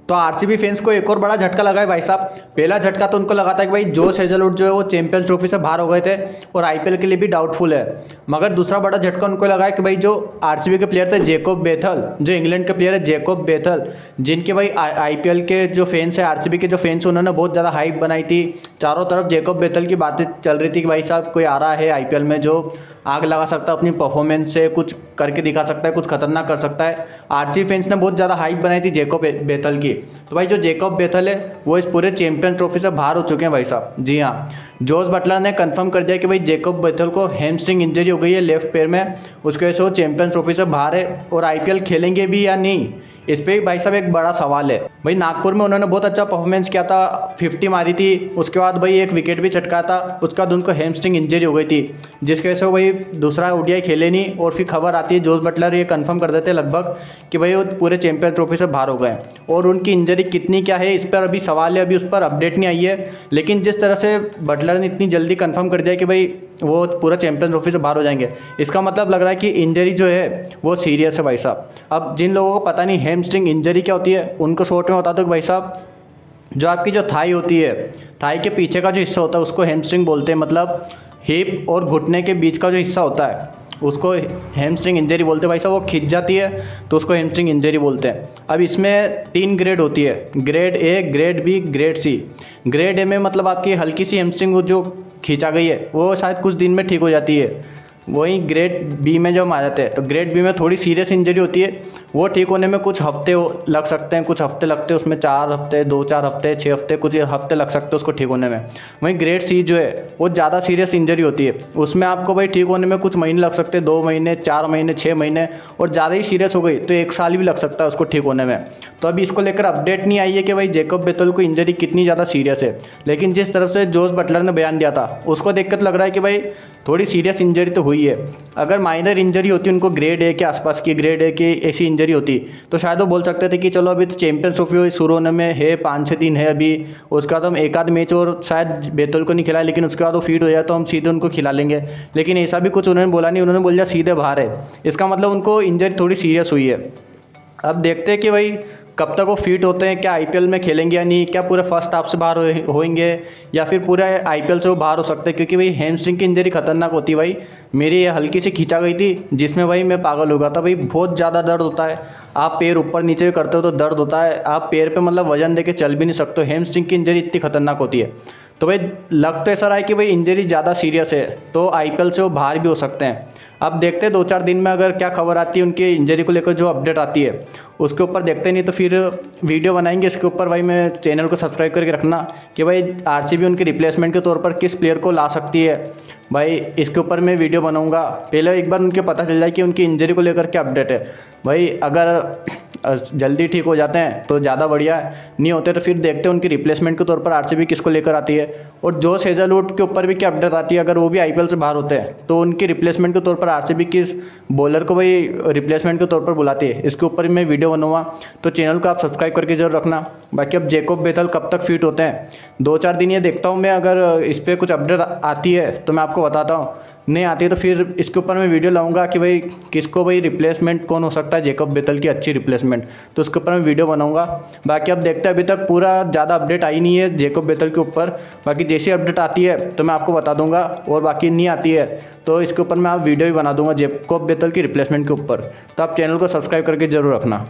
तो RCB fans को एक और बड़ा झटका लगा है भाई साहब। पहला झटका तो उनको लगा था कि भाई जोश हेजलवुड जो है वो चैंपियंस ट्रॉफी से बाहर हो गए थे और आईपीएल के लिए भी डाउटफुल है। मगर दूसरा बड़ा झटका उनको लगा है कि भाई जो आरसीबी के प्लेयर थे जैकोब बेथल, जो इंग्लैंड के प्लेयर है जैकोब बेथल, जिनके भाई आईपीएल के जो फैंस है, आरसीबी के जो फैंस उन्होंने बहुत ज़्यादा हाइप बनाई थी। चारों तरफ जैकोब बेथल की बातें चल रही थी कि भाई साहब कोई आ रहा है आईपीएल में जो आग लगा सकता है, अपनी परफॉर्मेंस से कुछ करके दिखा सकता है, कुछ खतरनाक कर सकता है। आरसीबी फैंस ने बहुत ज़्यादा हाइप बनाई थी जैकोब बेथल की। तो भाई जो जैकोब बेथल है वो इस पूरे चैंपियन ट्रॉफी से बाहर हो चुके हैं भाई साहब। जी हाँ, जोस बटलर ने कंफर्म कर दिया कि भाई जैकोब बेथल को हैमस्ट्रिंग इंजरी हो गई है लेफ्ट पैर में, उसकी वजह से वो चैंपियन ट्रॉफी से बाहर है। और आईपीएल खेलेंगे भी या नहीं, इस पर भाई साहब एक बड़ा सवाल है। भाई नागपुर में उन्होंने बहुत अच्छा परफॉर्मेंस किया था, 50 मारी थी, उसके बाद भाई एक विकेट भी चटका था, उसके बाद उनको हैमस्ट्रिंग इंजरी हो गई थी जिसकी वजह से वो भाई दूसरा ओडीआई खेले नहीं। और फिर खबर आती है जोस बटलर ये कंफर्म कर देते लगभग कि भाई वो पूरे चैंपियन ट्रॉफी से बाहर हो गए। और उनकी इंजरी कितनी क्या है इस पर अभी सवाल है, अभी उस पर अपडेट नहीं आई है। लेकिन जिस तरह से बटलर ने इतनी जल्दी कंफर्म कर दिया कि भाई वो पूरा चैंपियन ट्रॉफी से बाहर हो जाएंगे, इसका मतलब लग रहा है कि इंजरी जो है वो सीरियस है भाई साहब। अब जिन लोगों को पता नहीं हैमस्ट्रिंग इंजरी क्या होती है उनको शॉर्ट में बता दो कि भाई साहब जो आपकी जो थाई होती है, थाई के पीछे का जो हिस्सा होता है उसको हैमस्ट्रिंग बोलते हैं। मतलब हिप और घुटने के बीच का जो हिस्सा होता है उसको हैमस्ट्रिंग इंजरी बोलते हैं भाई साहब। वो खिंच जाती है तो उसको हैमस्ट्रिंग इंजरी बोलते हैं। अब इसमें 3 ग्रेड होती है, grade A, grade B, grade C. Grade A में मतलब आपकी हल्की सी हैमस्ट्रिंग जो खींचा गई है वो शायद कुछ दिन में ठीक हो जाती है। वहीं ग्रेड बी में जब हम आ जाते हैं तो ग्रेड बी में थोड़ी सीरियस इंजरी होती है, वो ठीक होने में कुछ हफ्ते लग सकते हैं, कुछ हफ्ते लगते हैं उसमें, 4 हफ्ते, 2-4 हफ्ते, 6 हफ्ते, कुछ हफ्ते लग सकते हैं उसको ठीक होने में। वहीं ग्रेड सी जो है वो ज़्यादा सीरियस इंजरी होती है, उसमें आपको भाई ठीक होने में कुछ महीने लग सकते हैं, 2 महीने, 4 महीने, 6 महीने, और ज़्यादा ही सीरियस हो गई तो 1 साल भी लग सकता है उसको ठीक होने में। तो अभी इसको लेकर अपडेट नहीं आई है कि भाई जैकोब बेथल को इंजरी कितनी ज़्यादा सीरियस है। लेकिन जिस तरफ से जोस बटलर ने बयान दिया था उसको देखकर लग रहा है कि भाई थोड़ी सीरियस इंजरी तो हुई है। अगर माइनर इंजरी होती उनको ग्रेड ए के आसपास की, ग्रेड ए की ऐसी इंजरी होती तो शायद वो बोल सकते थे कि चलो अभी तो चैंपियंस ट्रॉफी शुरू होने में है, 5-6 दिन है अभी, उसके बाद हम एक आध मैच और शायद बेथल को नहीं खिलाए, लेकिन उसके बाद वो फिट हो जाए तो हम सीधे उनको खिला लेंगे। लेकिन ऐसा भी कुछ उन्होंने बोला नहीं, उन्होंने बोल दिया सीधे बाहर है। इसका मतलब उनको इंजरी थोड़ी सीरियस हुई है। अब देखते हैं कि भाई कब तक वो फिट होते हैं, क्या आईपीएल में खेलेंगे या नहीं, क्या पूरे फर्स्ट हाफ से बाहर होंगे या फिर पूरे आईपीएल से वो बाहर हो सकते हैं। क्योंकि भाई हैमस्ट्रिंग की इंजरी खतरनाक होती है भाई। मेरी ये हल्की सी खींचा गई थी जिसमें भाई मैं पागल हो गया था भाई। बहुत ज़्यादा दर्द होता है, आप पैर ऊपर नीचे भी करते हो तो दर्द होता है, आप पैर पे मतलब वजन देके चल भी नहीं सकते। हैमस्ट्रिंग की इंजरी इतनी खतरनाक होती है। तो भाई लग तो ऐसा रहा है कि भाई इंजरी ज़्यादा सीरियस है तो आईपीएल से वो बाहर भी हो सकते हैं। अब देखते हैं 2-4 दिन में अगर क्या खबर आती है उनकी इंजरी को लेकर, जो अपडेट आती है उसके ऊपर देखते नहीं तो फिर वीडियो बनाएंगे इसके ऊपर। भाई मैं चैनल को सब्सक्राइब करके रखना कि भाई आरसीबी उनके रिप्लेसमेंट के तौर पर किस प्लेयर को ला सकती है। भाई इसके ऊपर मैं वीडियो बनाऊंगा। पहले एक बार उनके पता चल जाए कि उनकी इंजरी को लेकर क्या अपडेट है। भाई अगर जल्दी ठीक हो जाते हैं तो ज़्यादा बढ़िया है, नहीं होते तो फिर देखते हैं उनकी रिप्लेसमेंट के तौर पर आरसीबी किसको लेकर आती है। और जोस हेजलवुड के ऊपर भी क्या अपडेट आती है, अगर वो भी आईपीएल से बाहर होते हैं तो उनकी रिप्लेसमेंट के तौर पर आरसीबी किस बॉलर को भाई रिप्लेसमेंट के तौर पर बुलाती है, इसके ऊपर मैं वीडियो बनूँगा। तो चैनल को आप सब्सक्राइब करके जरूर रखना। बाकी अब जैकोब बेथल कब तक फिट होते हैं 2-4 दिन ये देखता हूँ मैं, अगर इस पर कुछ अपडेट आती है तो मैं आपको बताता हूँ, नहीं आती तो फिर इसके ऊपर मैं वीडियो लाऊंगा कि भाई किसको भाई रिप्लेसमेंट कौन हो सकता है जैकोब बेथल की अच्छी रिप्लेसमेंट, तो उसके ऊपर मैं वीडियो बनाऊंगा। बाकी अब देखते हैं, अभी तक पूरा ज़्यादा अपडेट आई नहीं है जैकोब बेथल के ऊपर। बाकी जैसी अपडेट आती है तो मैं आपको बता दूंगा, और बाकी नहीं आती है तो इसके ऊपर मैं आप वीडियो भी बना दूंगा जैकोब बेथल की रिप्लेसमेंट के ऊपर। तो आप चैनल को सब्सक्राइब करके जरूर रखना।